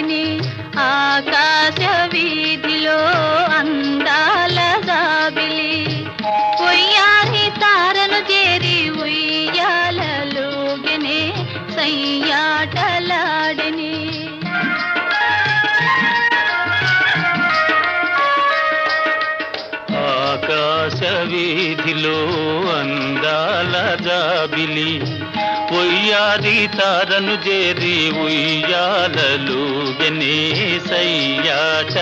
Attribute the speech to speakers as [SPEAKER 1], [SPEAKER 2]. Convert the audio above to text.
[SPEAKER 1] తలాడిని ఆకాశ వీధిలో అందాల జాబిలి ఉయ్యారి తారను చేరి ఉయ్యాలలోగనే సయ్యాటలాడిని
[SPEAKER 2] ఆకాశ వీధిలో అందాల జాబిలి ఉయ్యారి తారను చేరి ఉయ్యాలలోగనే సయ్యాటలాడిని